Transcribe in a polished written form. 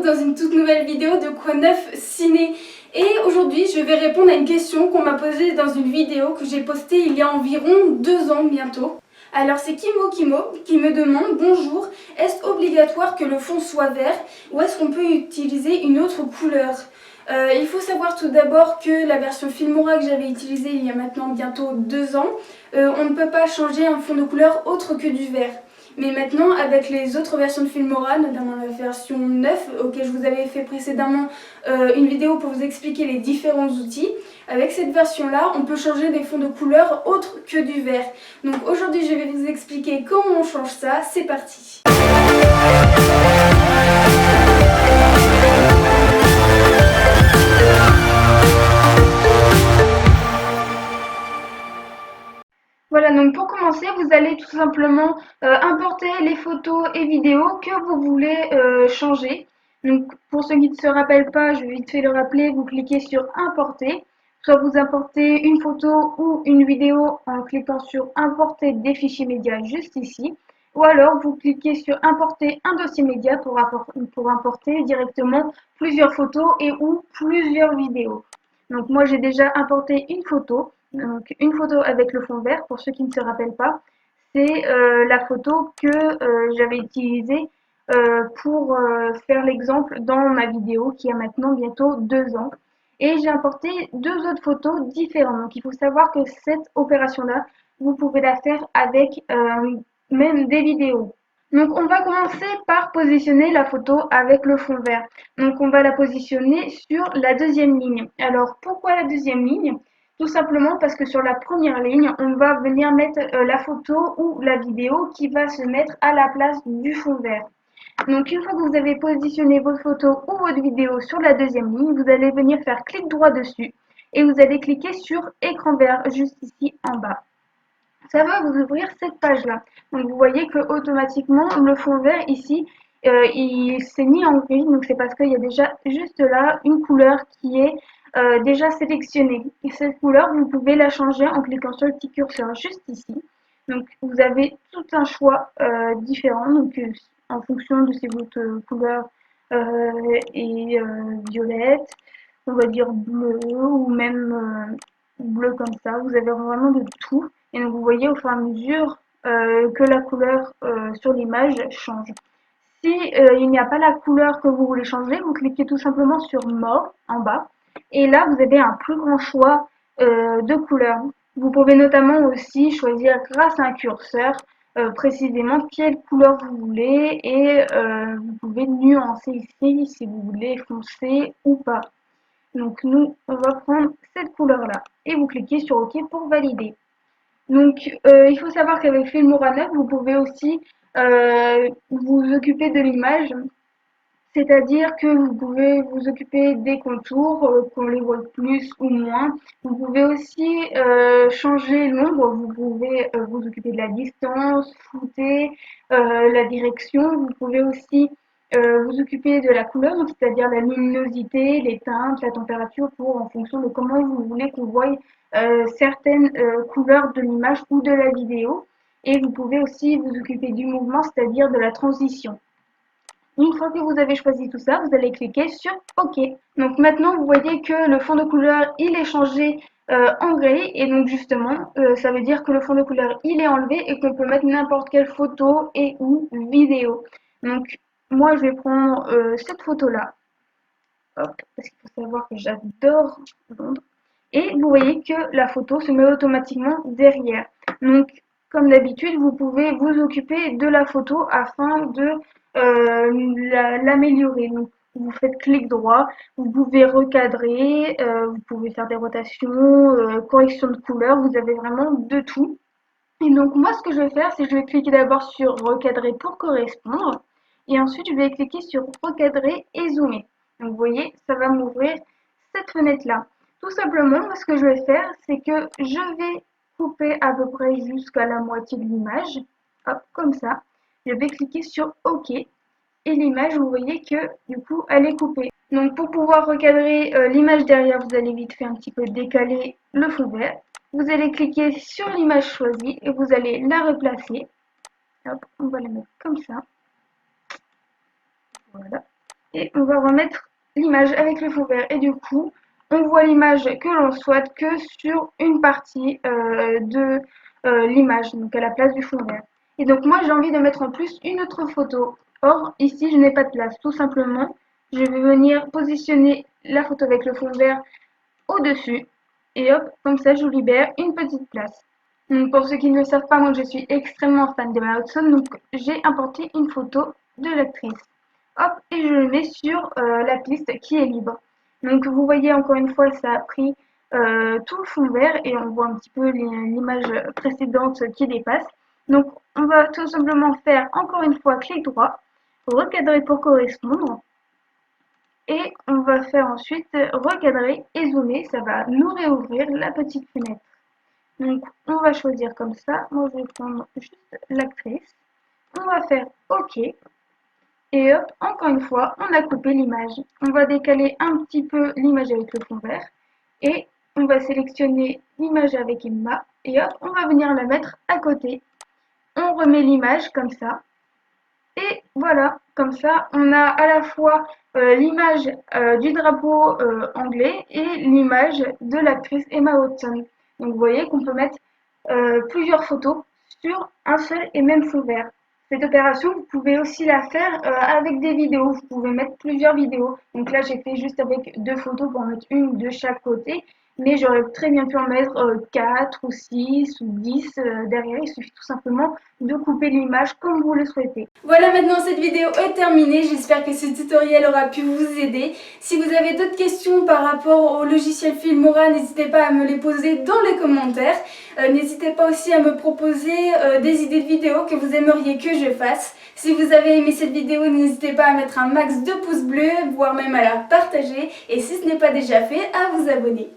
dans une toute nouvelle vidéo de Quoi Neuf Ciné. Et aujourd'hui, je vais répondre à une question qu'on m'a posée dans une vidéo que j'ai postée il y a environ 2 ans bientôt. Alors c'est Kimo qui me demande: bonjour, est-ce obligatoire que le fond soit vert ou est-ce qu'on peut utiliser une autre couleur? Il faut savoir tout d'abord que la version Filmora que j'avais utilisée il y a maintenant bientôt 2 ans, on ne peut pas changer un fond de couleur autre que du vert. Mais maintenant, avec les autres versions de Filmora, notamment la version 9, auquel je vous avais fait précédemment une vidéo pour vous expliquer les différents outils, avec cette version-là, on peut changer des fonds de couleur autres que du vert. Donc aujourd'hui, je vais vous expliquer comment on change ça. C'est parti! Voilà, donc pour commencer, vous allez tout simplement importer les photos et vidéos que vous voulez changer. Donc pour ceux qui ne se rappellent pas, je vais vite fait le rappeler, vous cliquez sur importer. Soit vous importez une photo ou une vidéo en cliquant sur importer des fichiers médias juste ici. Ou alors vous cliquez sur importer un dossier média pour importer directement plusieurs photos et ou plusieurs vidéos. Donc moi j'ai déjà importé une photo. Donc une photo avec le fond vert, pour ceux qui ne se rappellent pas, c'est la photo que j'avais utilisée pour faire l'exemple dans ma vidéo qui a maintenant bientôt 2 ans. Et j'ai importé 2 autres photos différentes. Donc il faut savoir que cette opération-là, vous pouvez la faire avec même des vidéos. Donc on va commencer par positionner la photo avec le fond vert. Donc on va la positionner sur la deuxième ligne. Alors pourquoi la deuxième ligne? Tout simplement parce que sur la première ligne, on va venir mettre la photo ou la vidéo qui va se mettre à la place du fond vert. Donc une fois que vous avez positionné votre photo ou votre vidéo sur la deuxième ligne, vous allez venir faire clic droit dessus et vous allez cliquer sur écran vert juste ici en bas. Ça va vous ouvrir cette page-là. Donc vous voyez que automatiquement le fond vert ici, il s'est mis en gris. Donc c'est parce qu'il y a déjà juste là une couleur qui est déjà sélectionnée. Et cette couleur, vous pouvez la changer en cliquant sur le petit curseur juste ici. Donc vous avez tout un choix différent. Donc en fonction de si votre couleur est violette, on va dire bleu ou même bleu comme ça. Vous avez vraiment de tout. Et donc vous voyez au fur et à mesure que la couleur sur l'image change. Si il n'y a pas la couleur que vous voulez changer, vous cliquez tout simplement sur More en bas. Et là, vous avez un plus grand choix de couleurs. Vous pouvez notamment aussi choisir grâce à un curseur précisément quelle couleur vous voulez et vous pouvez nuancer ici si vous voulez foncé ou pas. Donc nous, on va prendre cette couleur-là et vous cliquez sur OK pour valider. Donc il faut savoir qu'avec Filmora 9, vous pouvez aussi vous occuper de l'image, c'est-à-dire que vous pouvez vous occuper des contours, qu'on les voit plus ou moins. Vous pouvez aussi changer l'ombre, vous pouvez vous occuper de la distance, flouter la direction. Vous pouvez aussi vous occuper de la couleur, c'est-à-dire la luminosité, les teintes, la température, pour en fonction de comment vous voulez qu'on voie certaines couleurs de l'image ou de la vidéo. Et vous pouvez aussi vous occuper du mouvement, c'est-à-dire de la transition. Une fois que vous avez choisi tout ça, vous allez cliquer sur OK. Donc maintenant, vous voyez que le fond de couleur, il est changé en gris. Et donc justement, ça veut dire que le fond de couleur, il est enlevé et qu'on peut mettre n'importe quelle photo et ou vidéo. Donc moi, je vais prendre cette photo-là. Hop, parce qu'il faut savoir que j'adore Londres. Et vous voyez que la photo se met automatiquement derrière. Donc, comme d'habitude, vous pouvez vous occuper de la photo afin de l'améliorer. Donc, vous faites clic droit, vous pouvez recadrer, vous pouvez faire des rotations, correction de couleur, vous avez vraiment de tout. Et donc, moi, ce que je vais faire, c'est que je vais cliquer d'abord sur recadrer pour correspondre. Et ensuite, je vais cliquer sur recadrer et zoomer. Donc, vous voyez, ça va m'ouvrir cette fenêtre-là. Tout simplement, ce que je vais faire, c'est que je vais couper à peu près jusqu'à la moitié de l'image. Hop, comme ça. Je vais cliquer sur OK. Et l'image, vous voyez que, du coup, elle est coupée. Donc, pour pouvoir recadrer l'image derrière, vous allez vite fait un petit peu décaler le fond vert. Vous allez cliquer sur l'image choisie et vous allez la replacer. Hop, on va la mettre comme ça. Voilà. et on va remettre l'image avec le fond vert. Et du coup, on voit l'image que l'on souhaite que sur une partie de l'image, donc à la place du fond vert. Et donc moi, j'ai envie de mettre en plus une autre photo. Or, ici, je n'ai pas de place. Tout simplement, je vais venir positionner la photo avec le fond vert au-dessus. Et hop, comme ça, je libère une petite place. Donc, pour ceux qui ne le savent pas, moi, je suis extrêmement fan d'Emma Watson. Donc, j'ai importé une photo de l'actrice. Hop, et je le mets sur la piste qui est libre. Donc, vous voyez, encore une fois, ça a pris tout le fond vert et on voit un petit peu l'image précédente qui dépasse. Donc, on va tout simplement faire encore une fois clic droit, recadrer pour correspondre. Et on va faire ensuite recadrer et zoomer, ça va nous réouvrir la petite fenêtre. Donc on va choisir comme ça, moi je vais prendre juste l'actrice, on va faire OK, et hop, encore une fois, on a coupé l'image. On va décaler un petit peu l'image avec le fond vert, et on va sélectionner l'image avec Emma, et hop, on va venir la mettre à côté. On remet l'image comme ça, et voilà, comme ça, on a à la fois l'image du drapeau anglais et l'image de l'actrice Emma Watson. Donc vous voyez qu'on peut mettre plusieurs photos sur un seul et même fond vert. Cette opération, vous pouvez aussi la faire avec des vidéos. Vous pouvez mettre plusieurs vidéos. Donc là, j'ai fait juste avec 2 photos pour en mettre une de chaque côté. Mais j'aurais très bien pu en mettre 4 ou 6 ou 10 derrière. Il suffit tout simplement de couper l'image comme vous le souhaitez. Voilà, maintenant cette vidéo est terminée, j'espère que ce tutoriel aura pu vous aider. Si vous avez d'autres questions par rapport au logiciel Filmora, n'hésitez pas à me les poser dans les commentaires. N'hésitez pas aussi à me proposer des idées de vidéos que vous aimeriez que je fasse. Si vous avez aimé cette vidéo, n'hésitez pas à mettre un max de pouces bleus, voire même à la partager. Et si ce n'est pas déjà fait, à vous abonner.